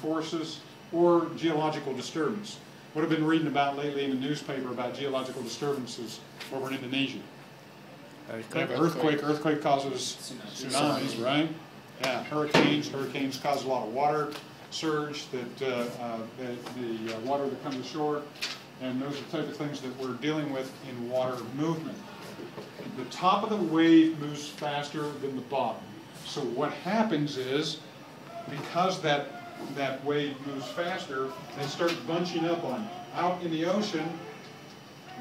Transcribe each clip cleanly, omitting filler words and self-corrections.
forces or geological disturbance. What I've been reading about lately in the newspaper about geological disturbances over in Indonesia. Earthquake causes tsunamis, right? Yeah, hurricanes cause a lot of water surge, that the water that comes ashore, and those are the type of things that we're dealing with in water movement. The top of the wave moves faster than the bottom. So what happens is, because that wave moves faster, they start bunching up on you. Out in the ocean,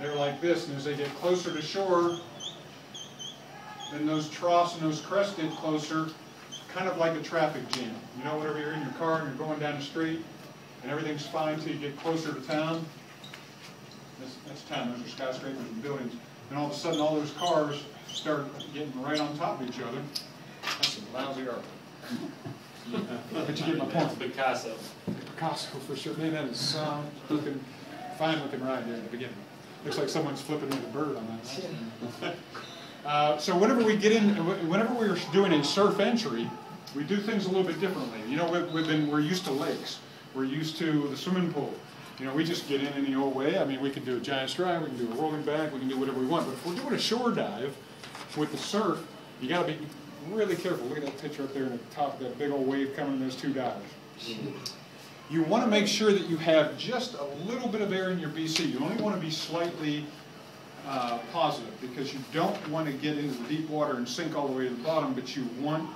they're like this, and as they get closer to shore, then those troughs and those crests get closer, kind of like a traffic jam. You know, whenever you're in your car and you're going down the street, and everything's fine until you get closer to town. That's town. Those are skyscrapers and buildings. And all of a sudden, all those cars start getting right on top of each other. That's a lousy art. But you get my point. Picasso. Picasso, for sure. Man, that is some fine looking ride there in the beginning. Looks like someone's flipping with a bird on that. So whenever we get in, whenever we're doing a surf entry, we do things a little bit differently. You know, we're used to lakes. We're used to the swimming pool. You know, we just get in any old way. I mean, we can do a giant stride, we can do a rolling back, we can do whatever we want. But if we're doing a shore dive with the surf, you got to be really careful. Look at that picture up there in the top of that big old wave coming, those two divers. You want to make sure that you have just a little bit of air in your BC. You only want to be slightly positive, because you don't want to get into the deep water and sink all the way to the bottom, but you want,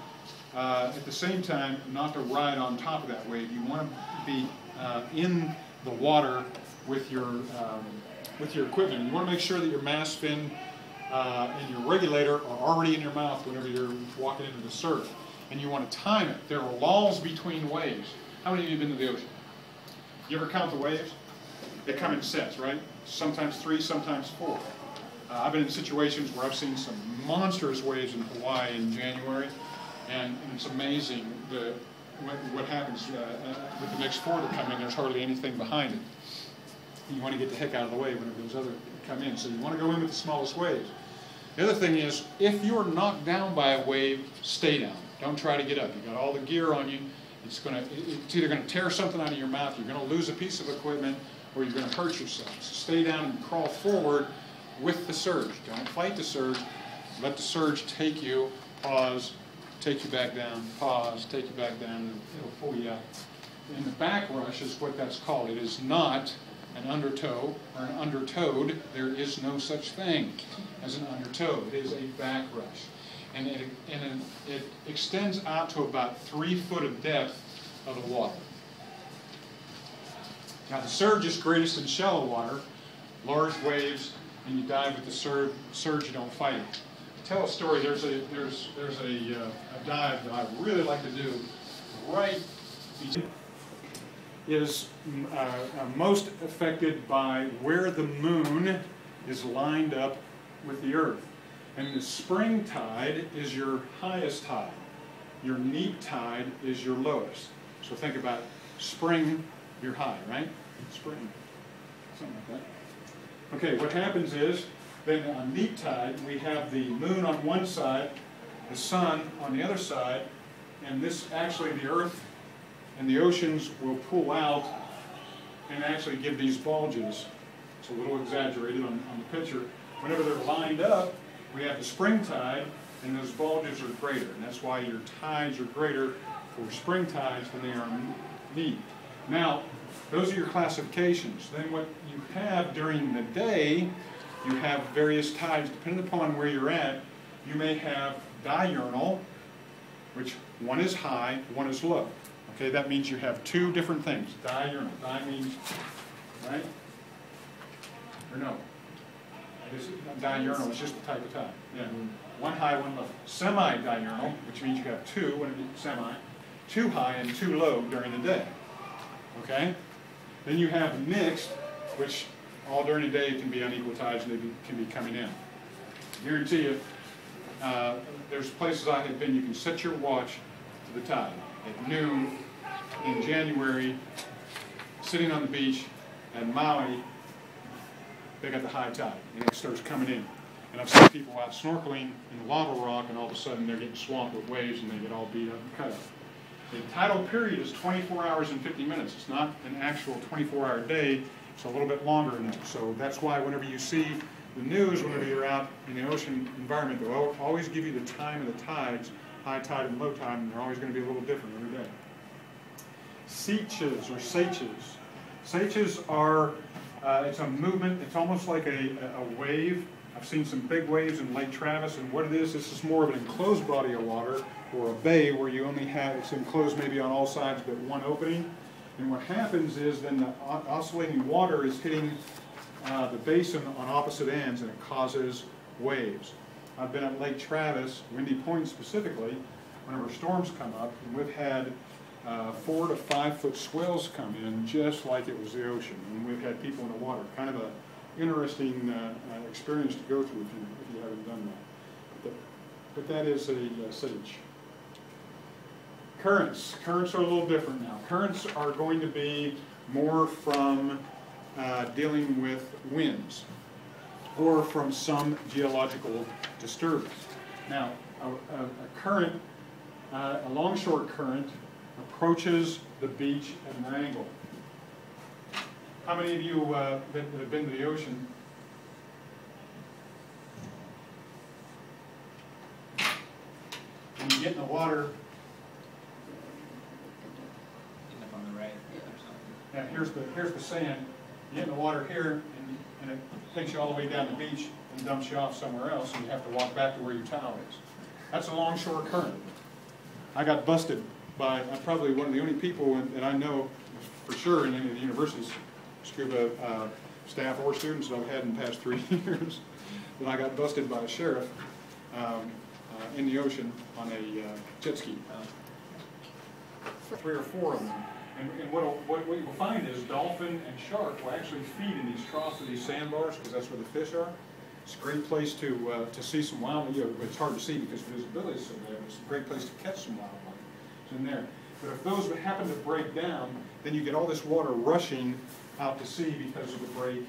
at the same time, not to ride on top of that wave. You want to be in the water with your equipment. You want to make sure that your mast fin and your regulator are already in your mouth whenever you're walking into the surf. And you want to time it. There are lulls between waves. How many of you have been to the ocean? You ever count the waves? They come in sets, right? Sometimes 3, sometimes 4. I've been in situations where I've seen some monstrous waves in Hawaii in January, and it's amazing what happens with the next 4 that come in. There's hardly anything behind it. You want to get the heck out of the way whenever those other come in. So you want to go in with the smallest waves. The other thing is, if you're knocked down by a wave, stay down. Don't try to get up. You've got all the gear on you. It's either going to tear something out of your mouth, you're going to lose a piece of equipment, or you're going to hurt yourself. So stay down and crawl forward with the surge. Don't fight the surge. Let the surge take you. Pause. Take you back down. Pause. Take you back down. And it'll pull you out. And the back rush is what that's called. It is not an undertow or an undertowed. There is no such thing as an undertow. It is a back rush. And it extends out to about 3 foot of depth of the water. Now the surge is greatest in shallow water, large waves, and you dive with the surge, you don't fight it. Tell a story. There's a dive that I really like to do. Right is most affected by where the moon is lined up with the earth. And the spring tide is your highest tide. Your neap tide is your lowest. So think about spring, you're high, right? Spring, something like that. Okay, what happens is, then on neap tide, we have the moon on one side, the sun on the other side, and this actually, the earth and the oceans will pull out and actually give these bulges. It's a little exaggerated on the picture. Whenever they're lined up, we have the spring tide, and those bulges are greater. And that's why your tides are greater for spring tides than they are neap. Now, those are your classifications. Then what you have during the day, you have various tides. Depending upon where you're at, you may have diurnal, which one is high, one is low. Okay, that means you have 2 different things. Diurnal. Di means, right? Or no? Diurnal is just the type of tide. Yeah. One high, one low. Semi-diurnal, which means you have 2 when it's semi, 2 high and 2 low during the day. Okay? Then you have mixed, which all during the day can be unequal tides and they can be coming in. I guarantee you, there's places I have been, you can set your watch to the tide. At noon in January, sitting on the beach at Maui, they got the high tide, and it starts coming in. And I've seen people out snorkeling in the lava rock, and all of a sudden they're getting swamped with waves, and they get all beat up and cut up. The tidal period is 24 hours and 50 minutes. It's not an actual 24-hour day. It's a little bit longer than that. So that's why whenever you see the news, whenever you're out in the ocean environment, they'll always give you the time of the tides, high tide and low tide, and they're always going to be a little different every day. Seiches or seiches. Seiches are, it's a movement, it's almost like a wave. I've seen some big waves in Lake Travis, and what it is, this is more of an enclosed body of water, or a bay where you only have, it's enclosed maybe on all sides but one opening. And what happens is then the oscillating water is hitting the basin on opposite ends, and it causes waves. I've been at Lake Travis, Windy Point specifically, whenever storms come up, and we've had 4 to 5 foot swells come in just like it was the ocean, and we've had people in the water. Kind of an interesting experience to go through if you haven't done that. But that is a sage. Currents. Currents are a little different now. Currents are going to be more from dealing with winds or from some geological disturbance. Now, a current, a longshore current, approaches the beach at an angle. How many of you that have been to the ocean when you get in the water, on the right or something. yeah, here's the sand, you get in the water here and it takes you all the way down the beach and dumps you off somewhere else, and you have to walk back to where your towel is. That's a longshore current. I got busted by, I'm probably one of the only people that I know for sure in any of the universities, scuba staff or students that I've had in the past 3 years, that I got busted by a sheriff in the ocean on a jet ski. 3 or 4 of them. And what you'll find is dolphin and shark will actually feed in these troughs of these sandbars, because that's where the fish are. It's a great place to see some wildlife. You know, it's hard to see because visibility is so bad. It's a great place to catch some wildlife. It's in there. But if those would happen to break down, then you get all this water rushing out to sea because of the break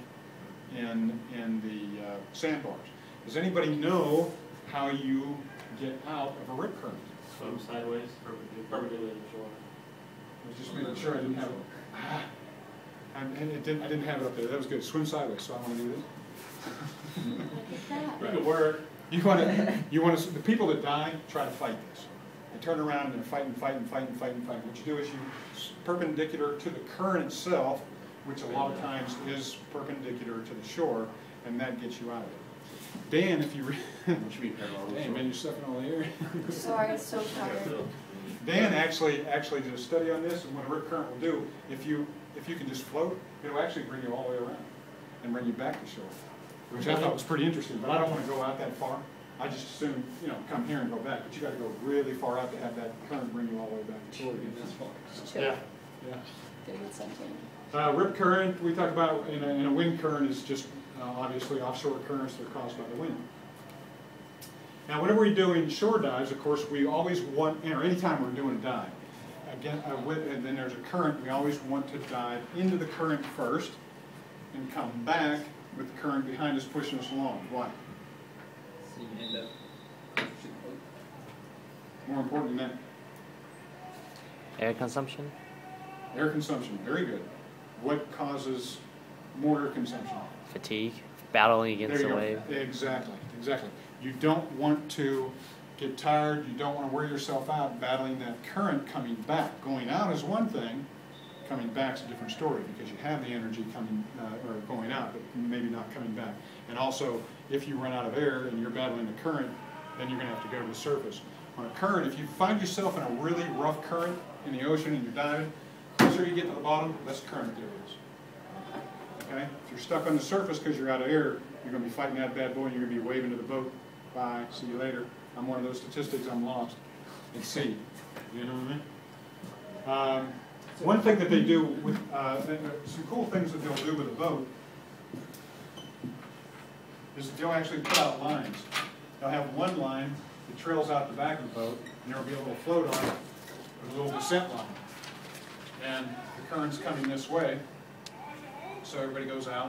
in the sandbars. Does anybody know how you get out of a rip current? Swim sideways, perpendicular to the shore. I was just making sure I didn't have it. I didn't have it up there. That was good. Swim sideways. So I want to do this. It could work. You want to. The people that die try to fight this. They turn around and they're fighting. What you do is you perpendicular to the current itself, which a lot of times is perpendicular to the shore, and that gets you out of it. Dan, if you should be parallel. Hey man, you're sucking all the air. Sorry, it's so tired. Dan actually did a study on this, and what a rip current will do, if you can just float, it'll actually bring you all the way around and bring you back to shore, which I thought was pretty interesting. But I don't want to go out that far. I just assume, come here and go back, but you got to go really far out to have that current bring you all the way back to shore again. Yeah. Get a good suntan. Rip current we talk about in a wind current is just obviously offshore currents that are caused by the wind. Now, whenever we're doing shore dives, of course, we always want, or anytime we're doing a dive, again, and then there's a current, we always want to dive into the current first and come back with the current behind us pushing us along. Why? So you end up More important than that. Air consumption? Air consumption, very good. What causes more air consumption? Fatigue, battling against the wave. Exactly. You don't want to get tired, you don't want to wear yourself out battling that current coming back. Going out is one thing, coming back is a different story, because you have the energy coming or going out, but maybe not coming back. And also, if you run out of air and you're battling the current, then you're going to have to go to the surface. On a current, if you find yourself in a really rough current in the ocean and you're diving, the closer you get to the bottom, less current there is. Okay? If you're stuck on the surface because you're out of air, you're going to be fighting that bad boy and you're going to be waving to the boat. Bye, see you later. I'm one of those statistics, I'm lost at sea. You know what I mean? One thing that they do with, some cool things that they'll do with a boat is that they'll actually put out lines. They'll have one line that trails out the back of the boat, and there'll be a little float on it with a little descent line. And the current's coming this way, so everybody goes out.